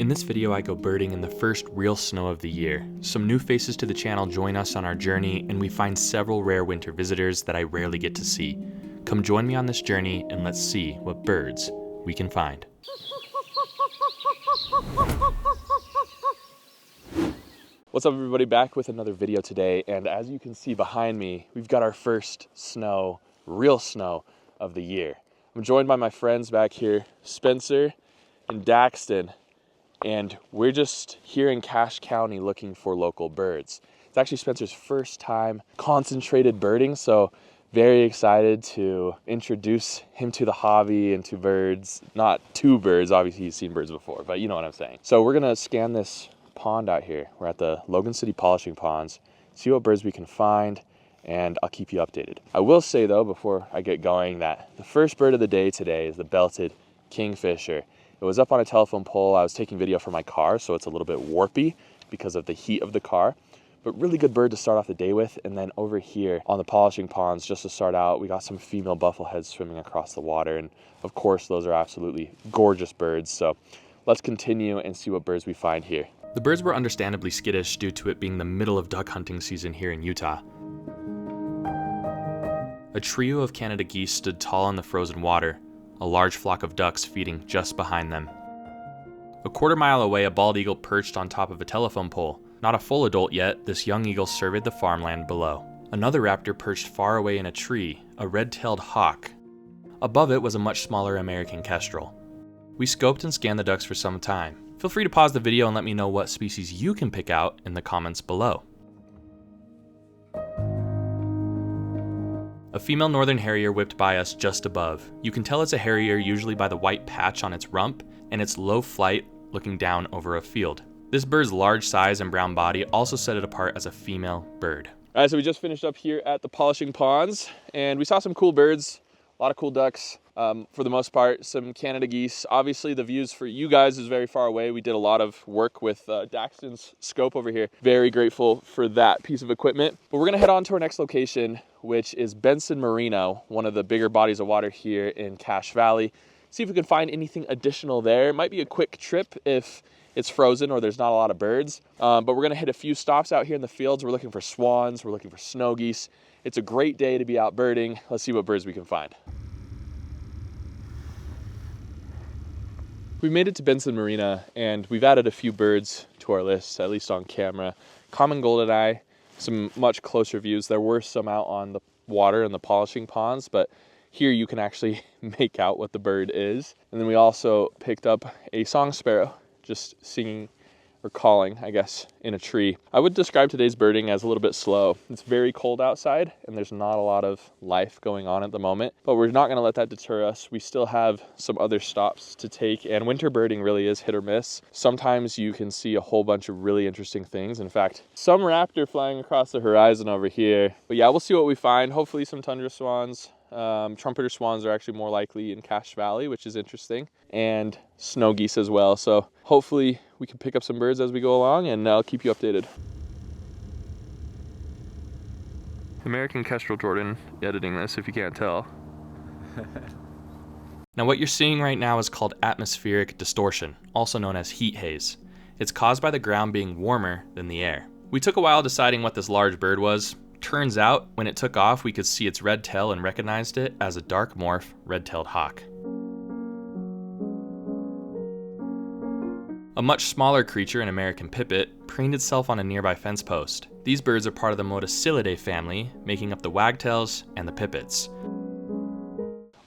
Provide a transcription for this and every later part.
In this video, I go birding in the first real snow of the year. Some new faces to the channel join us on our journey, and we find several rare winter visitors that I rarely get to see. Come join me on this journey, and let's see what birds we can find. What's up, everybody? Back with another video today, and as you can see behind me, we've got our first snow, real snow of the year. I'm joined by my friends back here, Spencer and Daxton, and we're just here in Cache County looking for local birds. It's actually Spencer's first time concentrated birding, so very excited to introduce him to the hobby and to birds. Not to birds, obviously he's seen birds before, but you know what I'm saying. So we're gonna scan this pond out here. We're at the Logan City Polishing Ponds, see what birds we can find, and I'll keep you updated. I will say though, before I get going, that the first bird of the day today is the belted kingfisher. It was up on a telephone pole. I was taking video for my car, so it's a little bit warpy because of the heat of the car, but really good bird to start off the day with. And then over here on the polishing ponds, just to start out, we got some female buffleheads swimming across the water. And of course, those are absolutely gorgeous birds. So let's continue and see what birds we find here. The birds were understandably skittish due to it being the middle of duck hunting season here in Utah. A trio of Canada geese stood tall in the frozen water, a large flock of ducks feeding just behind them. A quarter mile away, a bald eagle perched on top of a telephone pole. Not a full adult yet, this young eagle surveyed the farmland below. Another raptor perched far away in a tree, a red-tailed hawk. Above it was a much smaller American kestrel. We scoped and scanned the ducks for some time. Feel free to pause the video and let me know what species you can pick out in the comments below. A female northern harrier whipped by us just above. You can tell it's a harrier usually by the white patch on its rump and its low flight looking down over a field. This bird's large size and brown body also set it apart as a female bird. All right, so we just finished up here at the polishing ponds and we saw some cool birds, a lot of cool ducks. For the most part, some Canada geese. Obviously the views for you guys is very far away. We did a lot of work with Daxton's scope over here. Very grateful for that piece of equipment. But we're gonna head on to our next location, which is Benson Marino, one of the bigger bodies of water here in Cache Valley. See if we can find anything additional there. It might be a quick trip if it's frozen or there's not a lot of birds. But we're gonna hit a few stops out here in the fields. We're looking for swans, we're looking for snow geese. It's a great day to be out birding. Let's see what birds we can find. We made it to Benson Marina and we've added a few birds to our list, at least on camera. Common goldeneye, some much closer views. There were some out on the water and the polishing ponds, but here you can actually make out what the bird is. And then we also picked up a song sparrow, just singing or calling, I guess, in a tree. I would describe today's birding as a little bit slow. It's very cold outside and there's not a lot of life going on at the moment, but we're not gonna let that deter us. We still have some other stops to take, and winter birding really is hit or miss. Sometimes you can see a whole bunch of really interesting things. In fact, some raptor flying across the horizon over here. But yeah, we'll see what we find. Hopefully some tundra swans. Trumpeter swans are actually more likely in Cache Valley, which is interesting, and snow geese as well. So hopefully we can pick up some birds as we go along, and I'll keep you updated. American Kestrel Jordan editing this, if you can't tell. Now what you're seeing right now is called atmospheric distortion, also known as heat haze. It's caused by the ground being warmer than the air. We took a while deciding what this large bird was. Turns out, when it took off, we could see its red tail and recognized it as a dark morph red-tailed hawk. A much smaller creature, an American pipit, preened itself on a nearby fence post. These birds are part of the Motacillidae family, making up the wagtails and the pipits.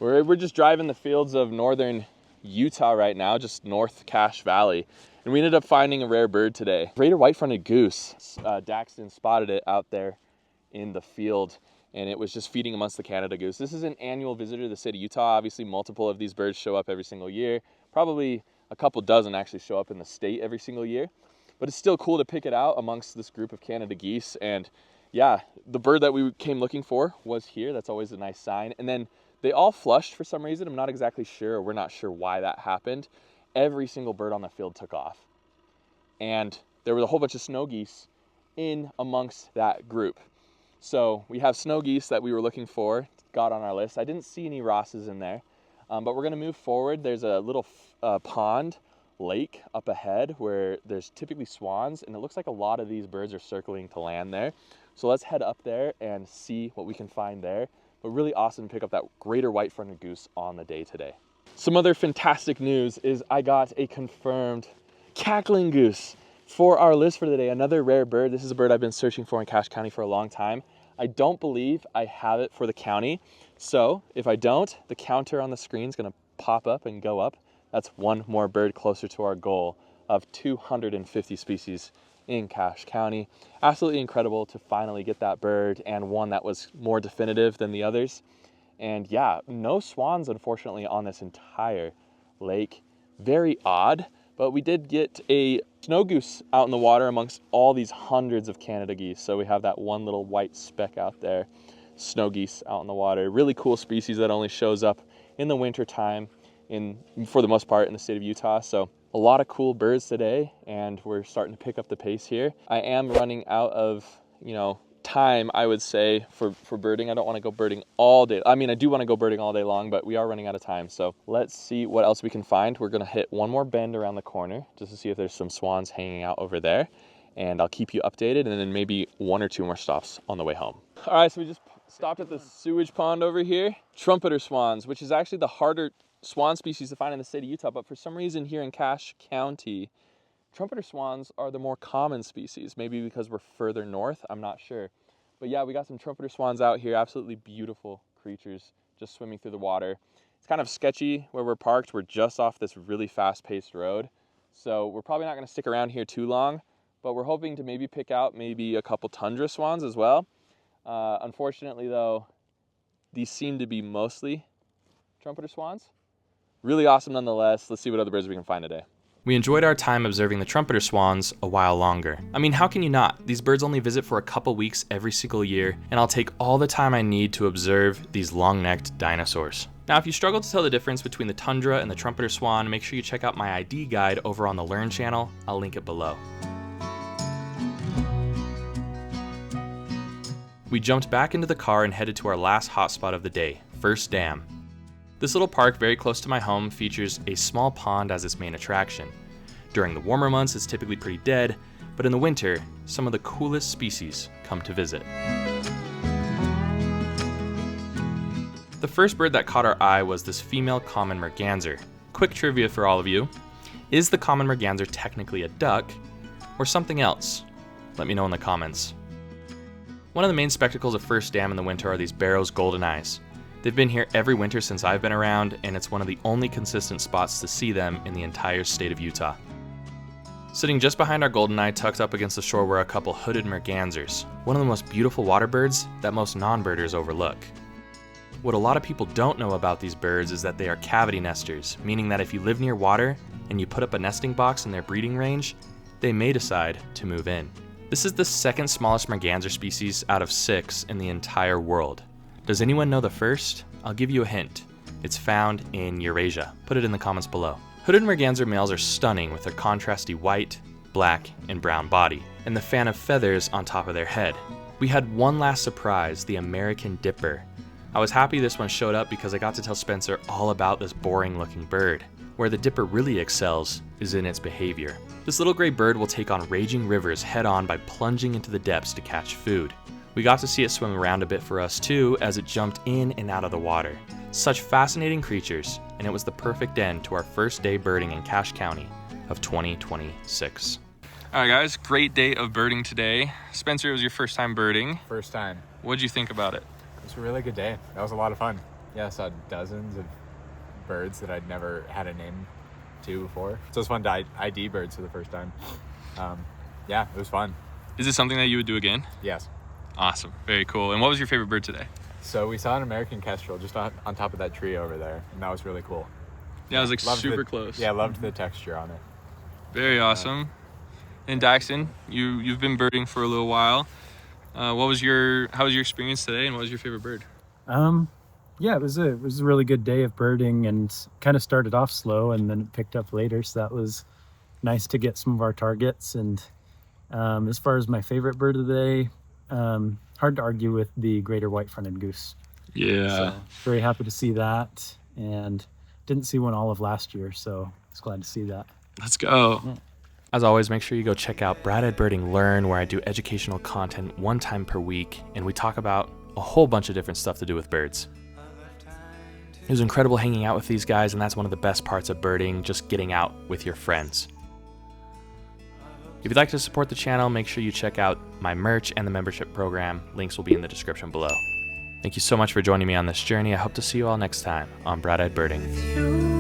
We're just driving the fields of northern Utah right now, just north Cache Valley, and we ended up finding a rare bird today. Greater white-fronted goose. Daxton spotted it out there in the field, and it was just feeding amongst the Canada goose. This is an annual visitor to the state of Utah. Obviously, multiple of these birds show up every single year. Probably a couple dozen actually show up in the state every single year, but it's still cool to pick it out amongst this group of Canada geese. And yeah, the bird that we came looking for was here. That's always a nice sign. And then they all flushed for some reason. I'm not exactly sure, or we're not sure why that happened. Every single bird on the field took off, and there was a whole bunch of snow geese in amongst that group. So we have snow geese that we were looking for, got on our list. I didn't see any Rosses in there, but we're gonna move forward. There's a little pond lake up ahead where there's typically swans, and it looks like a lot of these birds are circling to land there. So let's head up there and see what we can find there. But really awesome to pick up that greater white-fronted goose on the day today. Some other fantastic news is I got a confirmed cackling goose for our list for the day. Another rare bird. This is a bird I've been searching for in Cache County for a long time. I don't believe I have it for the county. So if I don't, the counter on the screen is going to pop up and go up. That's one more bird closer to our goal of 250 species in Cache County. Absolutely incredible to finally get that bird, and one that was more definitive than the others. And yeah, no swans unfortunately on this entire lake. Very odd, but we did get a snow goose out in the water amongst all these hundreds of Canada geese. So we have that one little white speck out there, snow geese out in the water. Really cool species that only shows up in the winter time for the most part in the state of Utah. So a lot of cool birds today, and we're starting to pick up the pace here. I am running out of, time, I would say, for birding. I don't want to go birding all day. I mean, I do want to go birding all day long, but we are running out of time. So let's see what else we can find. We're going to hit one more bend around the corner just to see if there's some swans hanging out over there. And I'll keep you updated, and then maybe 1 or 2 more stops on the way home. All right, so we just stopped at the sewage pond over here. Trumpeter swans, which is actually the harder swan species to find in the state of Utah, but for some reason here in Cache County, trumpeter swans are the more common species. Maybe because we're further north, I'm not sure. But yeah, we got some trumpeter swans out here. Absolutely beautiful creatures just swimming through the water. It's kind of sketchy where we're parked. We're just off this really fast-paced road. So we're probably not going to stick around here too long, but we're hoping to maybe pick out maybe a couple tundra swans as well. Unfortunately though, these seem to be mostly trumpeter swans. Really awesome nonetheless. Let's see what other birds we can find today. We enjoyed our time observing the trumpeter swans a while longer. I mean, how can you not? These birds only visit for a couple weeks every single year, and I'll take all the time I need to observe these long-necked dinosaurs. Now, if you struggle to tell the difference between the tundra and the trumpeter swan, make sure you check out my ID guide over on the Learn channel. I'll link it below. We jumped back into the car and headed to our last hotspot of the day, First Dam. This little park very close to my home features a small pond as its main attraction. During the warmer months, it's typically pretty dead, but in the winter, some of the coolest species come to visit. The first bird that caught our eye was this female common merganser. Quick trivia for all of you. Is the common merganser technically a duck or something else? Let me know in the comments. One of the main spectacles of First Dam in the winter are these Barrow's golden eyes. They've been here every winter since I've been around, and it's one of the only consistent spots to see them in the entire state of Utah. Sitting just behind our goldeneye, tucked up against the shore, were a couple hooded mergansers, one of the most beautiful water birds that most non-birders overlook. What a lot of people don't know about these birds is that they are cavity nesters, meaning that if you live near water and you put up a nesting box in their breeding range, they may decide to move in. This is the second smallest merganser species out of 6 in the entire world. Does anyone know the first? I'll give you a hint. It's found in Eurasia. Put it in the comments below. Hooded merganser males are stunning with their contrasty white, black, and brown body, and the fan of feathers on top of their head. We had one last surprise, the American dipper. I was happy this one showed up because I got to tell Spencer all about this boring looking bird. Where the dipper really excels is in its behavior. This little gray bird will take on raging rivers head on by plunging into the depths to catch food. We got to see it swim around a bit for us too as it jumped in and out of the water. Such fascinating creatures, and it was the perfect end to our first day birding in Cache County of 2026. All right guys, great day of birding today. Spencer, it was your first time birding. First time. What'd you think about it? It was a really good day. That was a lot of fun. Yeah, I saw dozens of birds that I'd never had a name to before. So it was fun to ID birds for the first time. Yeah, it was fun. Is this something that you would do again? Yes. Awesome, very cool. And what was your favorite bird today? So we saw an American kestrel just on top of that tree over there, and that was really cool. Yeah, it was like super close. Yeah, I loved the texture on it. Very awesome. And Daxton, you've been birding for a little while. How was your experience today, and what was your favorite bird? Yeah, it was a really good day of birding, and kind of started off slow and then it picked up later, so that was nice to get some of our targets. And as far as my favorite bird of the day, hard to argue with the greater white-fronted goose. Yeah. So, very happy to see that, and didn't see one all of last year, so I was glad to see that. Let's go. As always, make sure you go check out Brad Ed Birding Learn, where I do educational content 1 time per week, and we talk about a whole bunch of different stuff to do with birds. It was incredible hanging out with these guys, and that's one of the best parts of birding, just getting out with your friends. If you'd like to support the channel, make sure you check out my merch and the membership program. Links will be in the description below. Thank you so much for joining me on this journey. I hope to see you all next time on Brad Ed Birding.